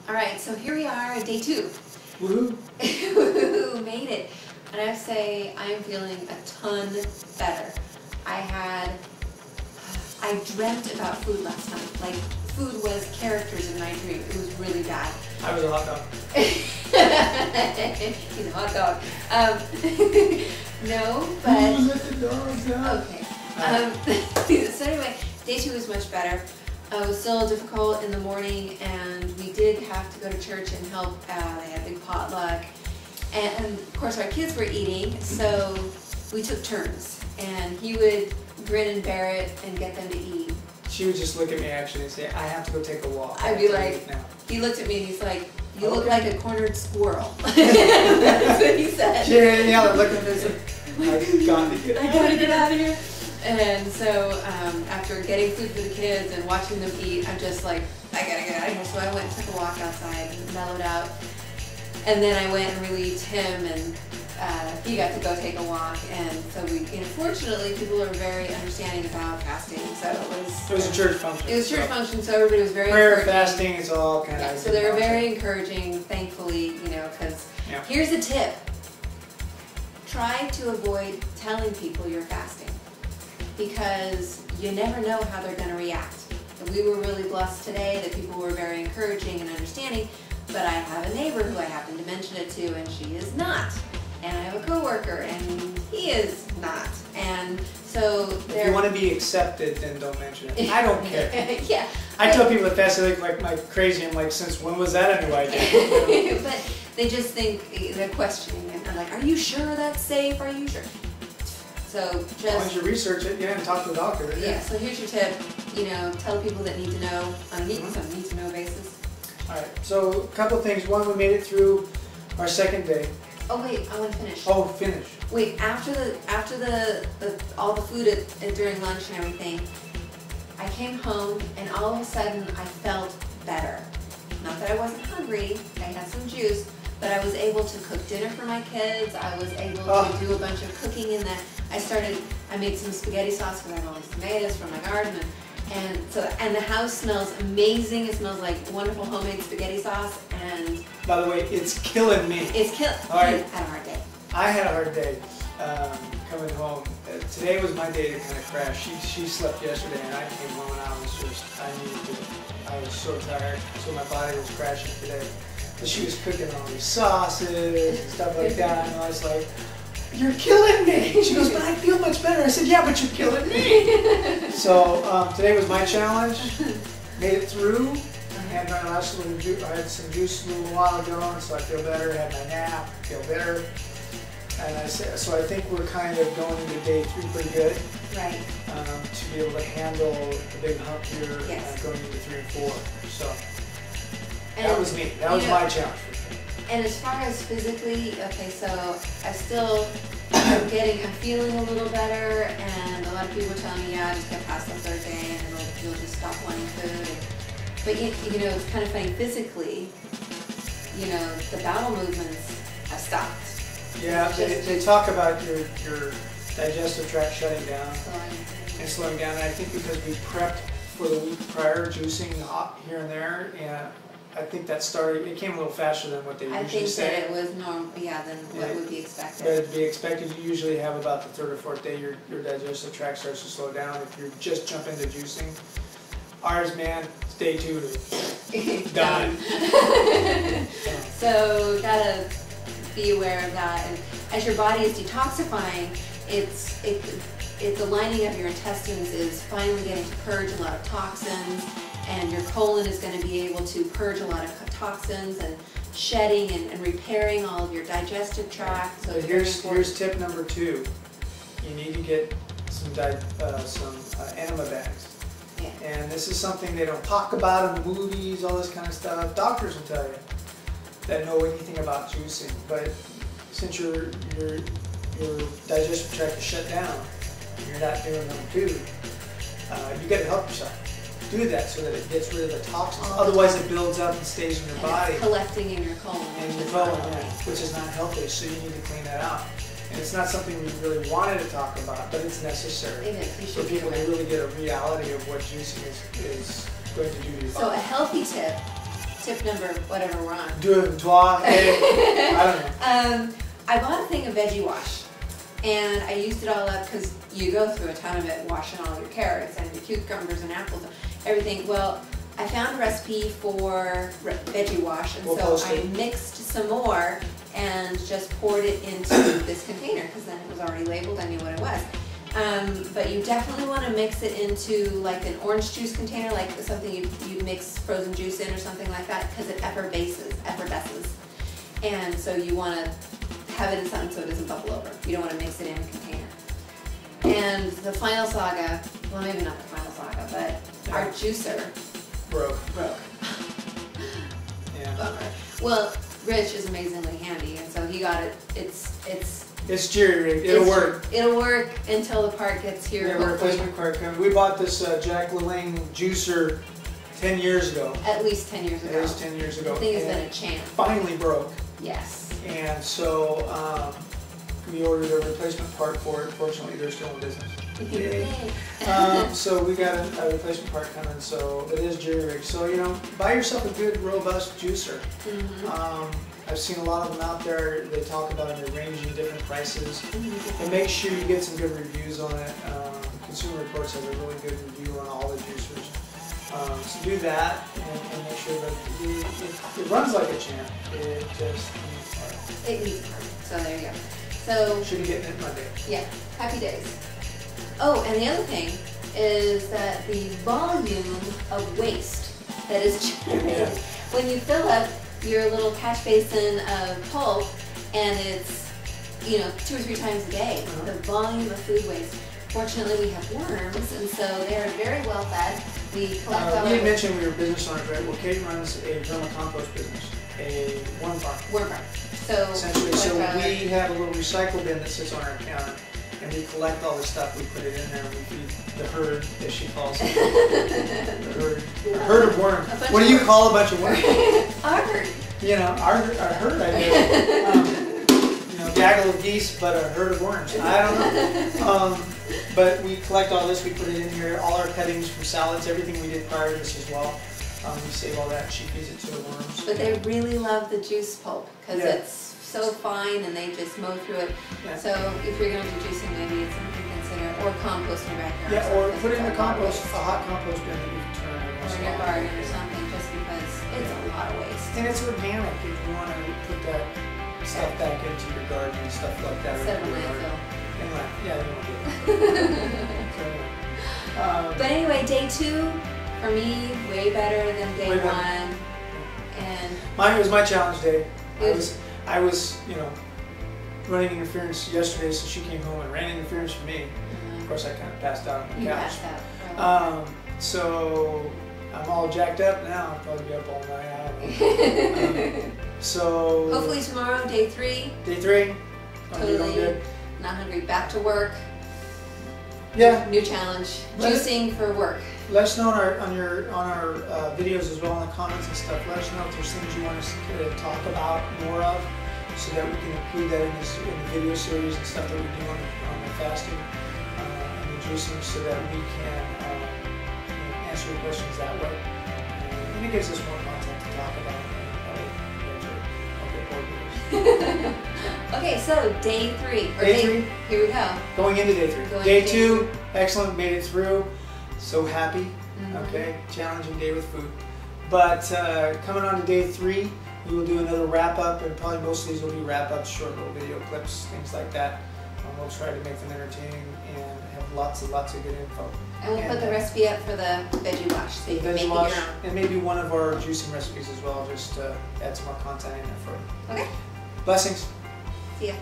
All right, so here we are at day 2. Woohoo! Woohoo, made it. And I have to say, I am feeling a ton better. I dreamt about food last night. Like, food was characters in my dream. It was really bad. I was a hot dog. He's a hot dog. No, but... Who let the dogs out? Okay. So anyway, day 2 was much better. It was still difficult in the morning, and we did have to go to church and help. They had a big potluck. And of course our kids were eating, so we took turns. And he would grin and bear it and get them to eat. She would just look at me actually and say, I have to go take a walk. I'd be like, he looked at me and he's like, you look like a cornered squirrel. That's what he said. Yeah, look at this. I gotta get out of here. And so after getting food for the kids and watching them eat, I'm just like, I gotta get out of here. So I went and took a walk outside and mellowed out. And then I went and relieved him, and he got to go take a walk. And so fortunately, people are very understanding about fasting. So it was a church function. It was a church function, so everybody was very prayer, encouraging. fasting, it's all kind of. So they were very encouraging, thankfully, because here's a tip. Try to avoid telling people you're fasting, because you never know how they're going to react. And we were really blessed today that people were very encouraging and understanding, but I have a neighbor who I happen to mention it to, and she is not. And I have a coworker, and he is not. And so if you want to be accepted, then don't mention it. I don't care. Yeah. I tell people that fast, they're like crazy. I'm like, since when was that a new idea? But they just think, they're questioning it. I'm like, are you sure that's safe? Are you sure? So just... As long as you research it, and talk to the doctor. Yeah, so here's your tip. Tell people that need to know on a need-to-know basis. Alright, so a couple things. One, we made it through our second day. Oh wait, I want to finish. Oh, finish. Wait, after all the food during lunch and everything, I came home and all of a sudden I felt better. Not that I wasn't hungry, I had some juice, but I was able to cook dinner for my kids. I was able to do a bunch of cooking in that. I made some spaghetti sauce because I have all these tomatoes from my garden, and the house smells amazing. It smells like wonderful homemade spaghetti sauce. And by the way, it's killing me. It's killing. All right. I had a hard day. I had a hard day coming home. Today was my day to kind of crash. She slept yesterday, and I came home and I was so tired. So my body was crashing today. But she was cooking all these sauces and stuff like that, and I was like, you're killing me. She goes, but I feel much better. I said, yeah, but you're killing me. So today was my challenge. Made it through. I had some juice a little while ago, and so I feel better. Had my nap, feel better. And so I think we're kind of going into day 3 pretty good. Right. To be able to handle the big hump here going into 3 and 4. So that was me. That was my challenge. And as far as physically, okay, so I'm feeling a little better, and a lot of people were telling me, just get past the 3rd day and you'll just stop wanting food. But it's kind of funny, physically, the bowel movements have stopped. Yeah, they talk about your digestive tract shutting down and slowing down, and I think because we prepped for the week prior, juicing here and there, and I think that it came a little faster than what they usually say. I think that it was normal, than what would be expected. But it'd be expected. You usually have about the 3rd or 4th day your digestive tract starts to slow down if you just jump into juicing. Ours, man, it's day 2. Done. So gotta be aware of that. And as your body is detoxifying, it's the lining of your intestines is finally getting to purge a lot of toxins, and your colon is going to be able to purge a lot of toxins and shedding and repairing all of your digestive tract. So here's tip number 2. You need to get some enema bags. Yeah. And this is something they don't talk about in the movies, all this kind of stuff. Doctors will tell you that know anything about juicing, but since your digestive tract is shut down, and you're not doing number 2, you got to help yourself. Do that so that it gets rid of the toxins. Otherwise, it builds up and stays in your body. It's collecting in your colon. Which is not healthy, so you need to clean that out. And it's not something we really wanted to talk about, but it's necessary. It is. For people to really get a reality of what juicing is going to do to your body. So a healthy tip tip number, whatever we're on. Deux, trois, I don't know. I bought a thing of veggie wash, and I used it all up because you go through a ton of it, washing all your carrots and your cucumbers and apples and everything. Well, I found a recipe for veggie wash, and so I mixed some more and just poured it into this container because then it was already labeled. I knew what it was. But you definitely want to mix it into like an orange juice container, like something you mix frozen juice in or something like that, because it effervesces. And so you want to have it in something so it doesn't bubble over. You don't want to mix it in a container. And the final saga, well, maybe not the final saga, but our juicer broke. Yeah. Bummer. Well, Rich is amazingly handy, and so he got it. It's jury-rigged. It'll work. It'll work until the part gets here. Yeah, replacement part coming. We bought this Jack LaLanne juicer 10 years ago. At least 10 years ago. At least 10 years ago. The thing has been a champ. Finally broke. Yes. And so we ordered a replacement part for it. Fortunately, they're still in business. Yay. So we got a replacement part coming, so it is jury-rigged. So, you know, buy yourself a good, robust juicer. I've seen a lot of them out there. They talk about them, they range in different prices. And make sure you get some good reviews on it. Consumer Reports has a really good review on all the juicers. So do that and make sure that it runs like a champ. It just needs part. It needs part. So there you go. So should be getting it Monday. Yeah, happy days. Oh, and the other thing is that the volume of waste that is generated when you fill up your little catch basin of pulp, and it's, you know, 2 or 3 times a day, the volume of food waste. Fortunately, we have worms, and so they're very well fed. We collect all we had mentioned we were business owners, right? Well, Kate runs a vermicompost business, a worm farm. Worm farm. So essentially, so we have a little recycle bin that sits on our counter, and we collect all the stuff. We put it in there, and we feed the herd, as she calls it. A herd of worms. What do you call a bunch of worms? Our herd. You know, our herd, I guess. You know, gaggle of geese, but a herd of worms. I don't know. But we collect all this, we put it in here, all our cuttings from salads, everything we did prior to this as well. We save all that, and she feeds it to the worms. But they really love the juice pulp because it's so fine and they just mow through it. So if you're going to do juicing, maybe it's something to consider. Or compost in your backyard. Yeah, or put it in the compost, a hot compost bin that you can turn on. Or in your garden or something, just because it's a lot of waste. And it's organic if you want to put that stuff back into your garden and stuff like that. Instead of a landfill. Yeah, you don't do it. But anyway, day 2 for me way better than day 1. And it was my challenge day. I was, you know, running interference yesterday, so she came home and ran interference for me. Of course, I kind of passed out on the couch. You passed out. So I'm all jacked up now. I'll probably be up all night. I don't know. So hopefully tomorrow, day 3. Day 3. Totally good. Not hungry. Back to work. Yeah. New challenge. Juicing for work. Let us know on our videos as well in the comments and stuff. Let us know if there's things you want us to talk about more of, so that we can include that in the video series and stuff that we do on the fasting and the juicing, so that we can answer your questions that way. And it gives us more content to talk about. Okay, so day 3. Day 3. Here we go. Going into day 3. Day 2, excellent, made it through. So happy. Okay, challenging day with food. But coming on to day 3, we will do another wrap up, and probably most of these will be wrap ups, short little video clips, things like that. We'll try to make them entertaining and have lots and lots of good info. And we'll put the recipe up for the veggie wash, so you can make it your own. And maybe one of our juicing recipes as well, just to add some more content in there for you. Okay. Blessings. See ya.